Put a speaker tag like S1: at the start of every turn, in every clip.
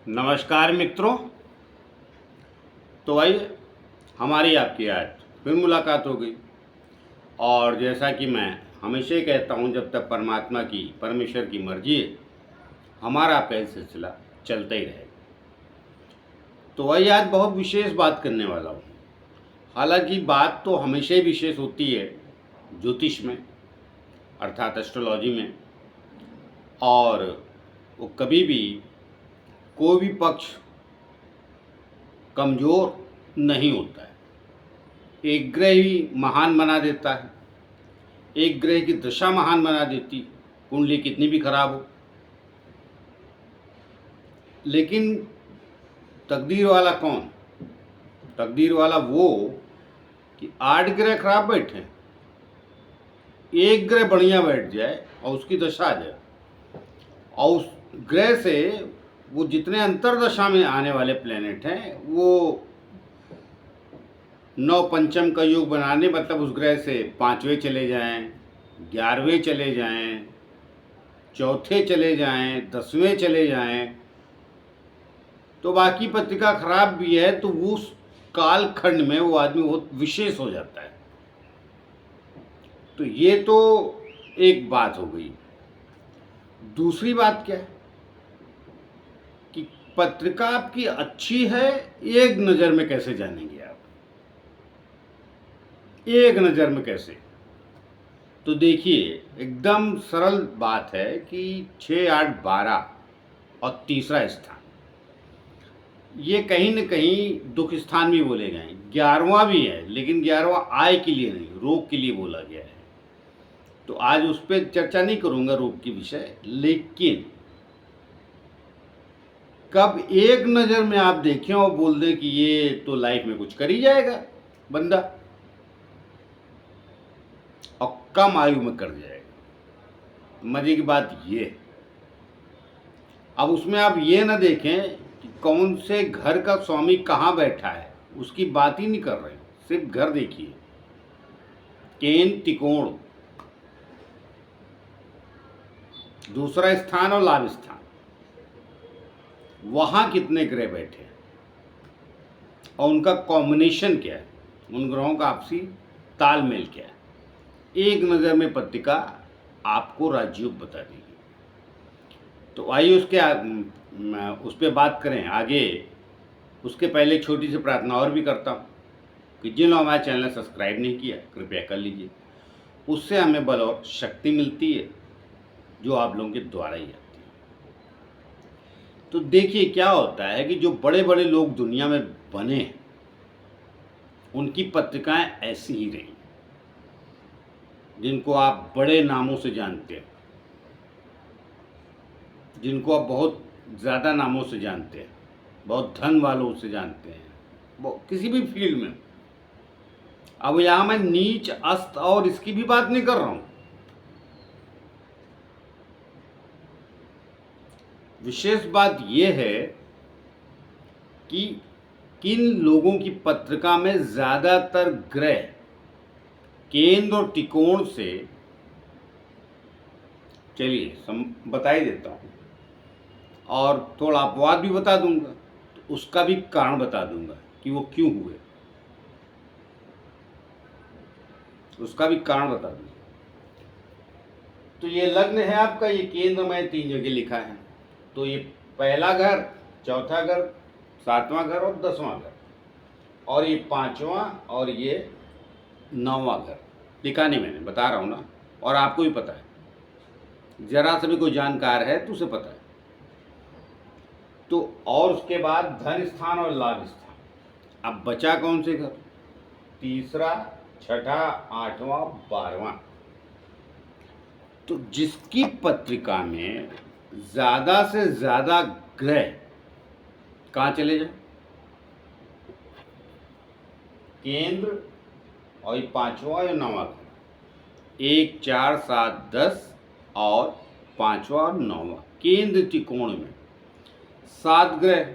S1: नमस्कार मित्रों। तो आइए हमारी आपकी आज फिर मुलाकात हो गई। और जैसा कि मैं हमेशा ही कहता हूँ, जब तक परमात्मा की परमेश्वर की मर्जी है हमारा आपका ये सिलसिला चलता ही रहेगा। तो आइए आज बहुत विशेष बात करने वाला हूँ। हालांकि बात तो हमेशा ही विशेष होती है ज्योतिष में, अर्थात एस्ट्रोलॉजी में। और वो कभी भी कोई भी पक्ष कमज़ोर नहीं होता है। एक ग्रह ही महान बना देता है, एक ग्रह की दशा महान बना देती, कुंडली कितनी भी खराब हो। लेकिन तकदीर वाला कौन? तकदीर वाला वो कि 8 ग्रह खराब बैठे, एक ग्रह बढ़िया बैठ जाए और उसकी दशा आ जाए, और उस ग्रह से वो जितने अंतरदशा में आने वाले प्लेनेट हैं वो 9 पंचम का योग बनाने, मतलब उस ग्रह से 5वें चले जाएं, 11वें चले जाएं, चौथे चले जाएं, 10वें चले जाएं, तो बाकी पत्रिका खराब भी है तो उस कालखंड में वो आदमी बहुत विशेष हो जाता है। तो ये तो एक बात हो गई। दूसरी बात क्या है कि पत्रिका आपकी अच्छी है, एक नज़र में कैसे जानेंगे आप? एक नज़र में कैसे? तो देखिए, एकदम सरल बात है कि 6, 8, 12 और तीसरा स्थान, ये कहीं न कहीं दुख स्थान भी बोले गए। 11वां भी है, लेकिन 11वां आय के लिए नहीं, रोग के लिए बोला गया है। तो आज उस पर चर्चा नहीं करूंगा, रोग के विषय। लेकिन कब एक नज़र में आप देखें और बोल दें कि ये तो लाइफ में कुछ कर ही जाएगा बंदा, और कम आयु में कर जाएगा। मजे की बात ये है। अब उसमें आप ये ना देखें कि कौन से घर का स्वामी कहाँ बैठा है, उसकी बात ही नहीं कर रहे, सिर्फ घर देखिए। केन त्रिकोण, दूसरा स्थान और लाभ स्थान, वहाँ कितने ग्रह बैठे हैं और उनका कॉम्बिनेशन क्या है, उन ग्रहों का आपसी तालमेल क्या है, एक नज़र में पत्रिका आपको राजयोग बता देगी। तो आइए उस पर बात करें आगे। उसके पहले छोटी सी प्रार्थना और भी करता हूँ कि जिन लोगों हमारे चैनल सब्सक्राइब नहीं किया कृपया कर लीजिए। उससे हमें बल और शक्ति मिलती है जो आप लोगों के द्वारा ही आती है। तो देखिए क्या होता है कि जो बड़े बड़े लोग दुनिया में बने हैं उनकी पत्रिकाएं ऐसी ही रही, जिनको आप बड़े नामों से जानते हैं, जिनको आप बहुत ज़्यादा नामों से जानते हैं, बहुत धन वालों से जानते हैं, वो किसी भी फील्ड में। अब यहाँ मैं नीच अस्त और इसकी भी बात नहीं कर रहा हूँ। विशेष बात यह है कि किन लोगों की पत्रिका में ज़्यादातर ग्रह केंद्र और त्रिकोण से, चलिए बता ही देता हूँ, और थोड़ा अपवाद भी बता दूंगा, तो उसका भी कारण बता दूंगा कि वो क्यों हुए, उसका भी कारण बता दूंगा। तो ये लग्न है आपका, ये केंद्र में 3 जगह लिखा है। तो ये पहला घर, चौथा घर, 7वां घर और 10वां घर, और ये 5वां और ये 9वां घर लिखा नहीं, मैंने बता रहा हूँ ना, और आपको भी पता है, जरा सा भी कोई जानकार है तो उसे पता है। तो और उसके बाद धन स्थान और लाभ स्थान। अब बचा कौन से घर? तीसरा, छठा, 8वां, 12वां। तो जिसकी पत्रिका में ज़्यादा से ज़्यादा ग्रह कहाँ चले जाए? केंद्र और ये 5वां या 9वां घर, 1, 4, 7, 10 और 5वां और 9वां केंद्र त्रिकोण में 7 ग्रह।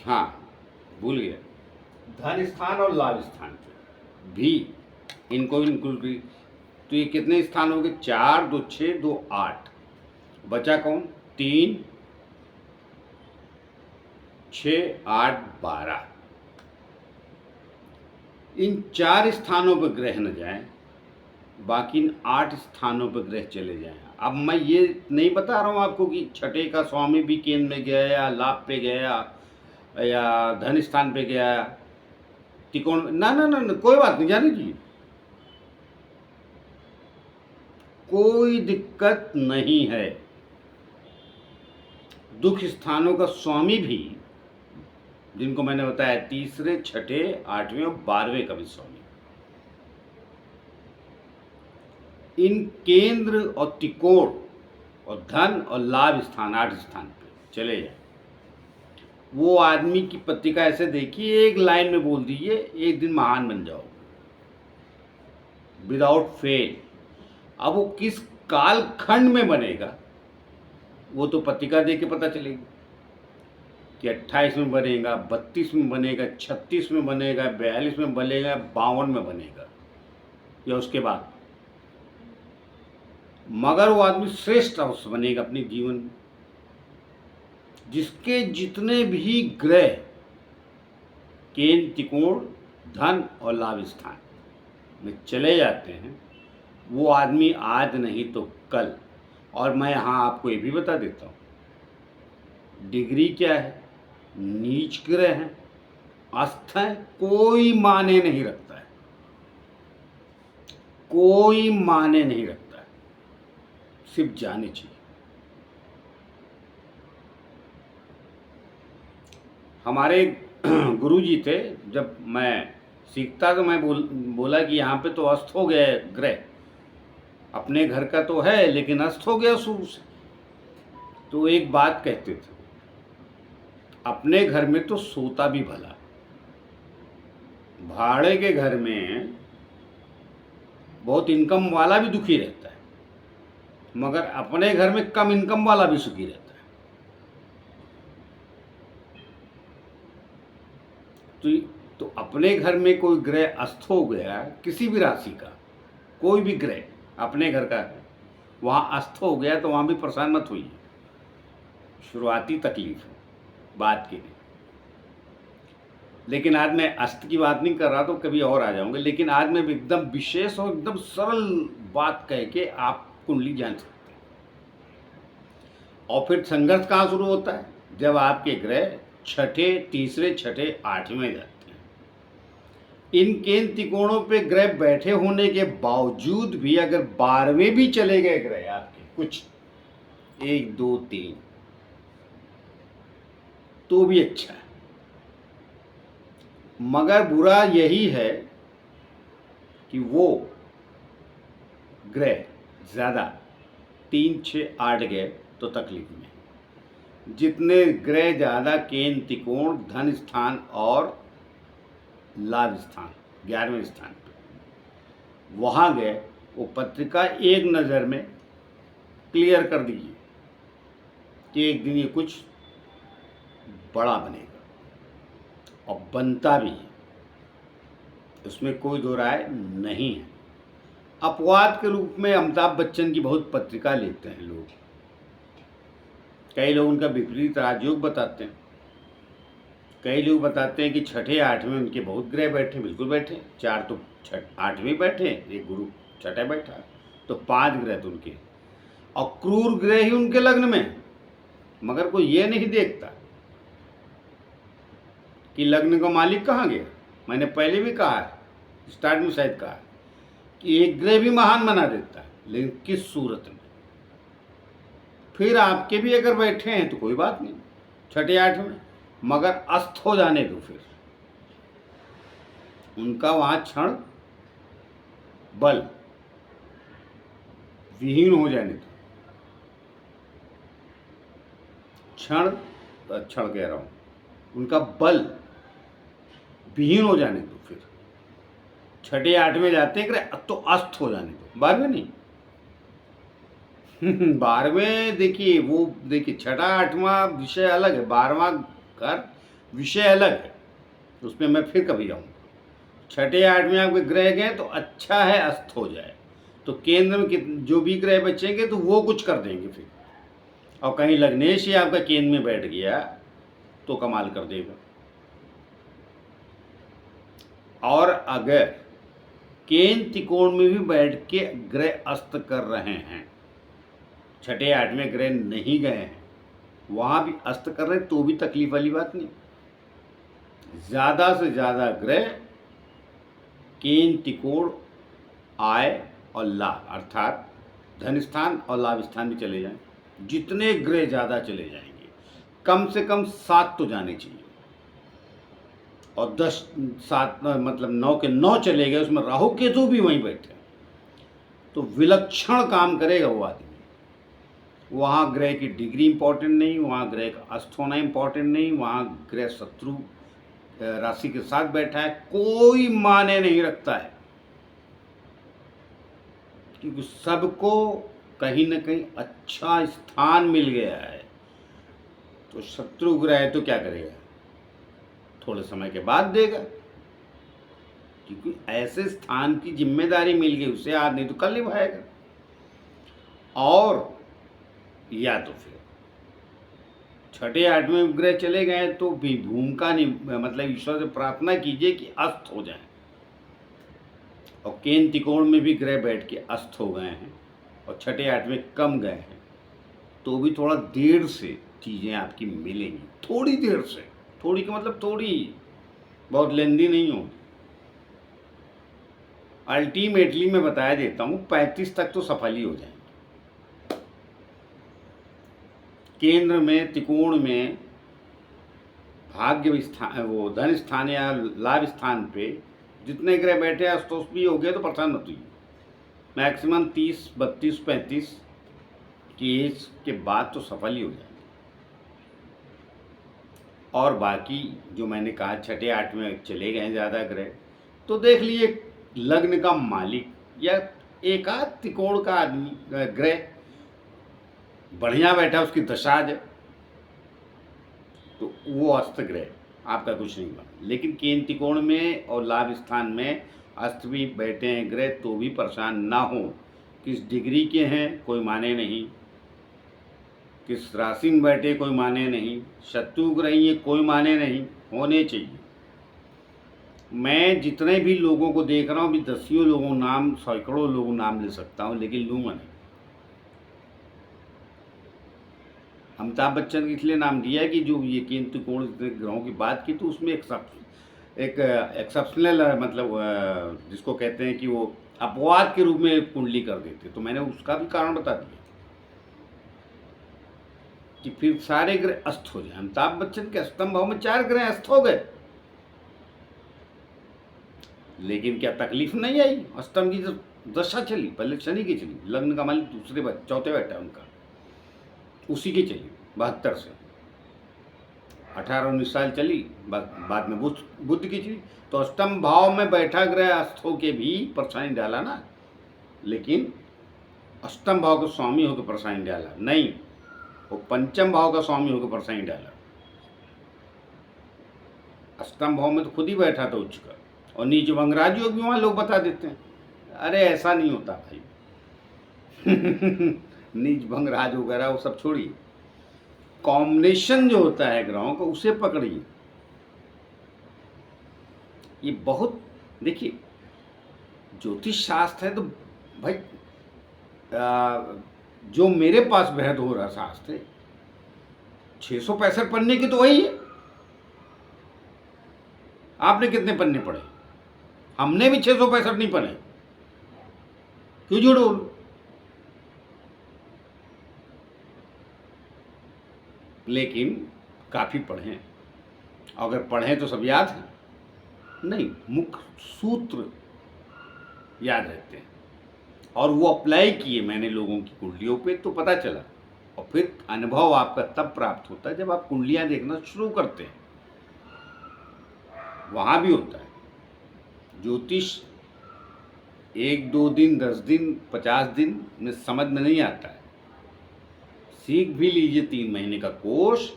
S1: हाँ भूल गया, धन स्थान और लाभ स्थान भी इनको इंक्लूड। तो ये कितने स्थान हो गए? 4, 2, 6, 2, 8। बचा कौन? 3, 6, 8, 12 इन 4 स्थानों पर ग्रह न जाएं, बाकी इन 8 स्थानों पर ग्रह चले जाएं। अब मैं ये नहीं बता रहा हूँ आपको कि छठे का स्वामी भी केंद्र में गया या लाभ पे गया या धन स्थान पे गया, त्रिकोण, ना ना ना, ना कोई बात नहीं, जाने दीजिए, कोई दिक्कत नहीं है। दुख स्थानों का स्वामी भी, जिनको मैंने बताया तीसरे, छठे, 8वें और 12वें का भी स्वामी, इन केंद्र और त्रिकोण और धन और लाभ स्थान 8 स्थान पे चले जाए। वो आदमी की पत्रिका ऐसे देखिए, एक लाइन में बोल दीजिए, एक दिन महान बन जाओ विदाउट फेल। अब वो किस काल खंड में बनेगा वो तो पत्रिका देख के पता चलेगी कि 28 में बनेगा, 32 में बनेगा, 36 में बनेगा, 42 में बनेगा, 52 में बनेगा या उसके बाद। मगर वो आदमी श्रेष्ठ अवश्य बनेगा अपने जीवन में, जिसके जितने भी ग्रह केंद्र, त्रिकोण, धन और लाभ स्थान में चले जाते हैं, वो आदमी आज नहीं तो कल। और मैं यहाँ आपको ये भी बता देता हूँ, डिग्री क्या है, नीच ग्रह है, अस्त है, कोई माने नहीं रखता है, कोई माने नहीं रखता है, सिर्फ जाने चाहिए। हमारे गुरुजी थे, जब मैं सीखता तो मैं बोला कि यहाँ पे तो अस्त हो गया ग्रह, अपने घर का तो है लेकिन अस्त हो गया शुरू से। तो एक बात कहते थे, अपने घर में तो सोता भी भला, भाड़े के घर में बहुत इनकम वाला भी दुखी रहता है, मगर अपने घर में कम इनकम वाला भी सुखी रहता है। तो अपने घर में कोई ग्रह अस्त हो गया, किसी भी राशि का कोई भी ग्रह अपने घर का है, वहाँ अस्त हो गया तो वहाँ भी परेशान मत होइए, शुरुआती तकलीफ है बात की नहीं। लेकिन आज मैं अस्त की बात नहीं कर रहा, तो कभी और आ जाऊंगे। लेकिन आज मैं एकदम विशेष और एकदम सरल बात कह के आप कुंडली जान सकते हैं। और फिर संघर्ष कहाँ शुरू होता है, जब आपके ग्रह छठे, तीसरे, छठे, 8वें जाते हैं। इन केंद्र त्रिकोणों पे ग्रह बैठे होने के बावजूद भी अगर 12वें भी चले गए ग्रह आपके कुछ 1, 2, 3, तो भी अच्छा है। मगर बुरा यही है कि वो ग्रह ज़्यादा 3, 6, 8 गए तो तकलीफ में। जितने ग्रह ज़्यादा केंद्र, त्रिकोण, धन स्थान और लाभ स्थान 11वें स्थान पे वहाँ गए, वो पत्रिका एक नज़र में क्लियर कर दीजिए कि एक दिन ये कुछ बड़ा बनेगा, और बनता भी है, उसमें कोई दो राय नहीं है। अपवाद के रूप में अमिताभ बच्चन की बहुत पत्रिका लेते हैं लोग, कई लोग उनका विपरीत राजयोग बताते हैं, कई लोग बताते हैं कि छठे, 8वें उनके बहुत ग्रह बैठे, बिल्कुल बैठे, 4 तो 8वें बैठे, एक गुरु छठे बैठा, तो 5 ग्रह तो उनके, और क्रूर ग्रह ही उनके लग्न में। मगर कोई ये नहीं देखता कि लग्न का मालिक कहाँ गया। मैंने पहले भी कहा है, स्टार्ट में शायद कहा कि एक ग्रह भी महान बना देता है, लेकिन किस सूरत में। फिर आपके भी अगर बैठे हैं तो कोई बात नहीं, छठे, 8वें, मगर अस्त हो जाने दो, फिर उनका वहाँ क्षण बल विहीन हो जाने दो, क्षण कह रहा हूँ, उनका बल विहीन हो जाने दो। फिर छठे, 8वें जाते हैं तो अस्त हो जाने दो, 12वें नहीं। 12वें देखिए, वो देखिए, छठा, 8वां विषय अलग है, 12वां का विषय अलग है, उसमें मैं फिर कभी जाऊँगा। छठे, 8वें आपके ग्रह गए तो अच्छा है अस्त हो जाए, तो केंद्र में जो भी ग्रह बचेंगे तो वो कुछ कर देंगे फिर। और कहीं लग्नेश ही आपका केंद्र में बैठ गया तो कमाल कर देगा। और अगर केंद्र त्रिकोण में भी बैठ के ग्रह अस्त कर रहे हैं, छठे आठवें ग्रह नहीं गए हैं, वहां भी अस्त कर रहे हैं, तो भी तकलीफ वाली बात नहीं। ज्यादा से ज्यादा ग्रह केंद्र त्रिकोण आय और लाभ अर्थात धन स्थान और लाभ स्थान में चले जाएं। जितने ग्रह ज्यादा चले जाएंगे, कम से कम 7 तो जाने चाहिए, और 10 7 मतलब 9 के 9 चले गए, उसमें राहु केतु भी वहीं बैठे, तो विलक्षण काम करेगा वो आदमी। वहाँ ग्रह की डिग्री इंपॉर्टेंट नहीं, वहाँ ग्रह का अस्त होना इंपॉर्टेंट नहीं, वहाँ ग्रह शत्रु राशि के साथ बैठा है, कोई माने नहीं रखता है, क्योंकि सबको कहीं ना कहीं अच्छा स्थान मिल गया है। तो शत्रु ग्रह है तो क्या करेगा, थोड़े समय के बाद देगा, क्योंकि ऐसे स्थान की जिम्मेदारी मिल गई उसे, आज नहीं तो कल निभाएगा। और या तो फिर छठे आठवें ग्रह चले गए तो भी भूमिका नहीं, मतलब ईश्वर से प्रार्थना कीजिए कि अस्त हो जाए। और केंद्र त्रिकोण में भी ग्रह बैठ के अस्त हो गए हैं और छठे आठवें कम गए हैं, तो भी थोड़ा देर से चीज़ें आपकी मिलेंगी, थोड़ी देर से, थोड़ी का मतलब थोड़ी, बहुत लेंदी नहीं होगी। अल्टीमेटली मैं बताया देता हूँ 35 तक तो सफल ही हो जाएंगे। केंद्र में त्रिकोण में भाग्य स्थान, वो धन स्थान या लाभ स्थान पे जितने ग्रह बैठे अस्तोष भी हो गए तो परेशान मत हुई। मैक्सिमम 30 32 35 की एज के बाद तो सफल ही हो जाएंगे। और बाकी जो मैंने कहा छठे आठवें चले गए ज़्यादा ग्रह, तो देख लीजिए लग्न का मालिक या एकाध त्रिकोण का आदमी ग्रह बढ़िया बैठा, उसकी दशा है, तो वो अस्त ग्रह आपका कुछ नहीं बना। लेकिन केंद्र त्रिकोण में और लाभ स्थान में अस्त भी बैठे हैं ग्रह, तो भी परेशान ना हो। किस डिग्री के हैं कोई माने नहीं, किस राशि में बैठे कोई माने नहीं, शत्रु ग्रह ये कोई माने नहीं, होने चाहिए। मैं जितने भी लोगों को देख रहा हूँ, अभी दसियों लोगों नाम, सैकड़ों लोगों नाम ले सकता हूँ, लेकिन लूँगा नहीं। अमिताभ बच्चन के इसलिए नाम दिया है कि जो ये केंद्र त्रिकोण ग्रहों की बात की, तो उसमें एक एक्सेप्शनल मतलब जिसको कहते हैं कि वो अपवाद के रूप में कुंडली कर देते, तो मैंने उसका भी कारण बता दिया कि फिर सारे ग्रह अस्त हो जाए। अमिताभ बच्चन के अष्टम भाव में 4 ग्रह अस्त हो गए, लेकिन क्या तकलीफ नहीं आई। अष्टम की जो दशा चली, पहले शनि की चली, लग्न का मालिक दूसरे चौथे बैठा उनका, उसी की चली 72 से 18-19 साल चली, बाद में बुध की चली। तो अष्टम भाव में बैठा ग्रह अस्त होके भी परेशानी डाला ना, लेकिन अष्टम भाव का स्वामी होकर परेशानी डाला नहीं, वो पंचम भाव का स्वामी होकर परेशानी डाला। अष्टम भाव में तो खुद ही बैठा था उच्च का, और नीच भंगराज योग भी वहाँ लोग बता देते हैं, अरे ऐसा नहीं होता भाई। नीच भंगराज वगैरह वो सब छोड़िए, कॉम्बिनेशन जो होता है ग्रहों का उसे पकड़िए। ये बहुत, देखिए ज्योतिष शास्त्र है तो भाई जो मेरे पास बहद हो रहा शास्त्र है, 665 पन्ने की तो वही है। आपने कितने पन्ने पढ़े? हमने भी 665 नहीं पढ़े, क्यों झूठ बोलूं? लेकिन काफ़ी पढ़ें, अगर पढ़ें तो सब याद है नहीं, मुख्य सूत्र याद रहते हैं, और वो अप्लाई किए मैंने लोगों की कुंडलियों पे, तो पता चला। और फिर अनुभव आपका तब प्राप्त होता है जब आप कुंडलियां देखना शुरू करते हैं। वहाँ भी होता है ज्योतिष 1-2 दिन, 10 दिन, 50 दिन में समझ में नहीं आता है। सीख भी लीजिए 3 महीने का कोर्स,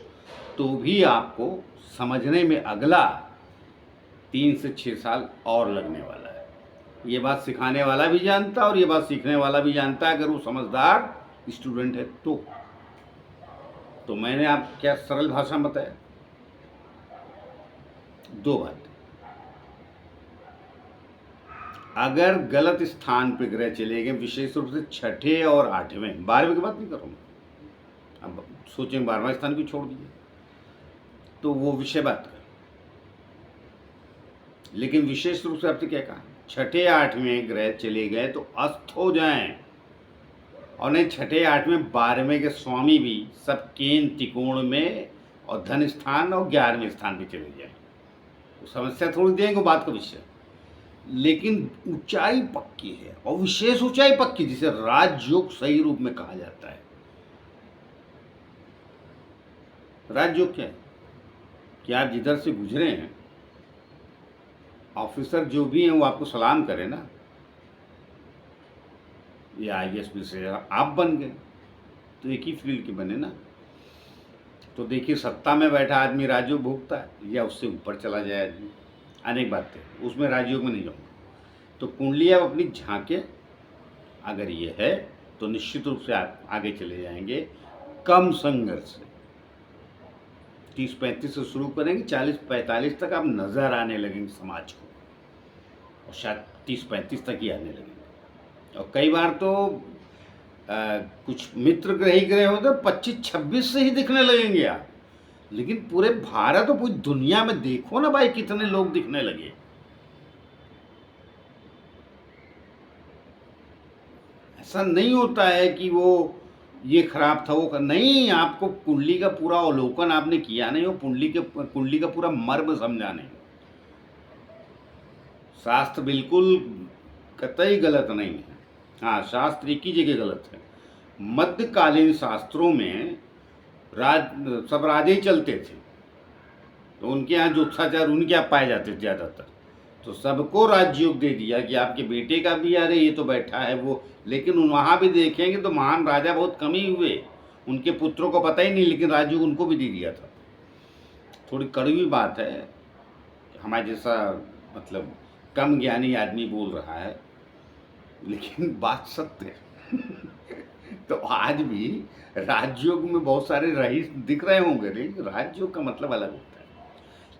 S1: तो भी आपको समझने में अगला 3 से 6 साल और लगने वाला है। ये बात सिखाने वाला भी जानता है और ये बात सीखने वाला भी जानता है, अगर वो समझदार स्टूडेंट है तो मैंने आप क्या सरल भाषा में बताया। दो बातें, अगर गलत स्थान पे ग्रह चले गए, विशेष रूप से छठे और आठवें, 12वें की बात नहीं कर रहा हूँ, अब सोचें 12वां स्थान क्यों छोड़ दिया, तो वो विषय बात कर, लेकिन विशेष रूप से आपसे क्या कहा, छठे आठवें ग्रह चले गए तो अस्त हो जाएं, और नहीं छठे आठवें 12वें के स्वामी भी सब केंद्र त्रिकोण में और धन स्थान और 11वें स्थान पे चले जाएं, तो समस्या थोड़ी देंगे बात का विषय, लेकिन ऊंचाई पक्की है, और विशेष ऊंचाई पक्की जिसे राजयोग सही रूप में कहा जाता है। राजयोग क्या है कि आप जिधर से गुजरे हैं, ऑफिसर जो भी हैं वो आपको सलाम करें ना, या ISP से आप बन गए तो एक ही फील्ड के बने ना। तो देखिए, सत्ता में बैठा आदमी राजयोग भोगता है या उससे ऊपर चला जाए आदमी, अनेक बातें, उसमें राजयोग में नहीं जाऊँगा। तो कुंडली आप अपनी झांके, अगर ये है तो निश्चित रूप से आप आगे चले जाएंगे कम संघर्ष से। 30-35 से शुरू करेंगे, 40-45 तक आप नजर आने लगेंगे समाज को, और शायद 30-35 तक ही आने लगेंगे। और कई बार तो कुछ मित्र ग्रही ग्रह होते 25-26 से ही दिखने लगेंगे आप, लेकिन पूरे भारत और पूरी दुनिया में देखो ना भाई कितने लोग दिखने लगे। ऐसा नहीं होता है कि वो ये खराब था वो नहीं, आपको कुंडली का पूरा अवलोकन आपने किया नहीं, वो कुंडली का पूरा मर्म समझा नहीं। शास्त्र बिल्कुल कतई गलत नहीं है, हाँ शास्त्र एक ही जगह गलत है। मध्यकालीन शास्त्रों में सब राजे ही चलते थे, तो उनके यहाँ ज्योतिषाचार उनके यहाँ पाए जाते थे ज़्यादातर, तो सबको राजयोग दे दिया कि आपके बेटे का भी, अरे ये तो बैठा है वो, लेकिन वहाँ भी देखेंगे तो महान राजा बहुत कम ही हुए, उनके पुत्रों को पता ही नहीं, लेकिन राजयोग उनको भी दे दिया था। थोड़ी कड़वी बात है, हमारे जैसा मतलब कम ज्ञानी आदमी बोल रहा है, लेकिन बात सत्य है। तो आज भी राजयोग में बहुत सारे रईस दिख रहे होंगे, लेकिन राजयोग का मतलब अलग होता है।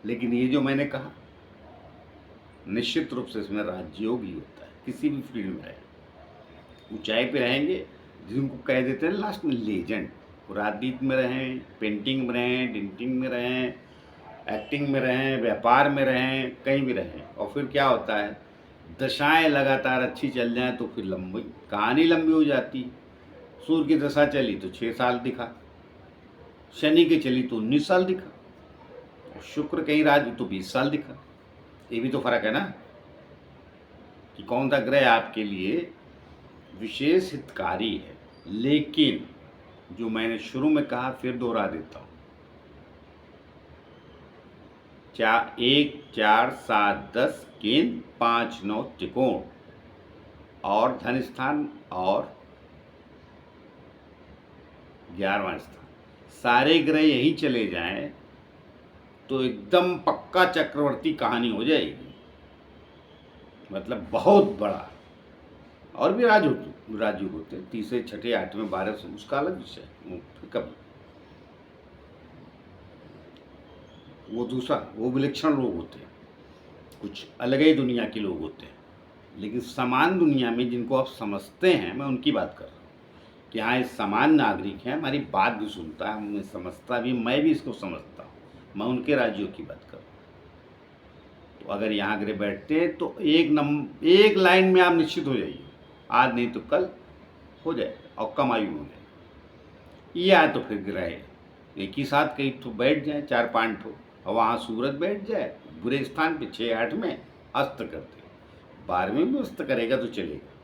S1: लेकिन ये जो मैंने कहा, निश्चित रूप से इसमें राजयोग ही होता है, किसी भी फील्ड में रहे। ऊंचाई पे रहेंगे, जिनको कह देते हैं लास्ट में लेजेंड, राजनीति में रहें, पेंटिंग में रहें, डेंटिंग में रहें, एक्टिंग में रहें, व्यापार में रहें, कहीं भी रहें, और फिर क्या होता है, दशाएं लगातार अच्छी चल जाएं तो फिर लंबी कहानी लंबी हो जाती है। सूर्य की दशा चली तो 6 साल दिखा, शनि की चली तो 19 साल दिखा, और शुक्र कहीं राज तो 20 साल दिखा। ये भी तो फर्क है ना कि कौन सा ग्रह आपके लिए विशेष हितकारी है। लेकिन जो मैंने शुरू में कहा, फिर दोहरा देता हूँ, 1, 4, 7, 10 केंद्र, 5, 9 त्रिकोण और धन स्थान और 11वां स्थान, सारे ग्रह यही चले जाएं तो एकदम पक्का चक्रवर्ती कहानी हो जाएगी, मतलब बहुत बड़ा। और भी राजयोग होते हैं, 3, 6, 8, 12 से, उसका अलग विषय, कब वो दूसरा, वो विलक्षण लोग होते हैं, कुछ अलग ही दुनिया के लोग होते हैं। लेकिन समान दुनिया में जिनको आप समझते हैं, मैं उनकी बात कर रहा हूँ कि हाँ ये समान नागरिक है, हमारी बात भी सुनता है, मैं समझता भी, मैं भी इसको समझता हूँ, मैं उनके राज्यों की बात कर रहा हूँ। तो अगर यहाँ ग्रह बैठते हैं तो एक लाइन में आप निश्चित हो जाइए, आज नहीं तो कल हो जाएगा और कम आयु हो जाए। या तो फिर ग्रह एक ही साथ कहीं तो बैठ जाए 4-5 ठो, और वहाँ सूरज बैठ जाए बुरे स्थान पे 6-8 में अस्त करते, 12वें में अस्त करेगा तो चलेगा।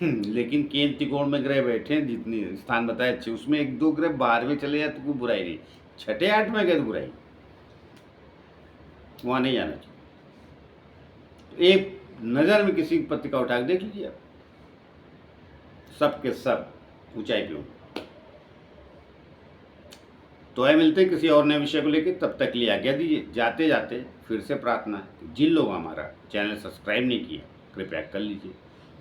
S1: लेकिन केंद्र त्रिकोण में ग्रह बैठे हैं, जितने स्थान बताए अच्छे, उसमें 1-2 ग्रह 12वें चले जाए तो कोई बुराई नहीं, 6-8 गए तो बुराई, वहाँ नहीं जाना चाहिए। एक नज़र में किसी पत्रिका उठा के देख लीजिए आप, सब के सब ऊंचाई पे होंगे। तो आए मिलते हैं किसी और नए विषय को लेकर, तब तक लिए आज्ञा दीजिए। जाते जाते फिर से प्रार्थना है, जिन लोगों हमारा चैनल सब्सक्राइब नहीं किया कृपया कर लीजिए,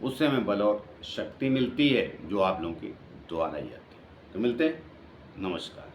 S1: उससे हमें बल और शक्ति मिलती है जो आप लोगों के द्वारा ही आती है। तो मिलते हैं, नमस्कार।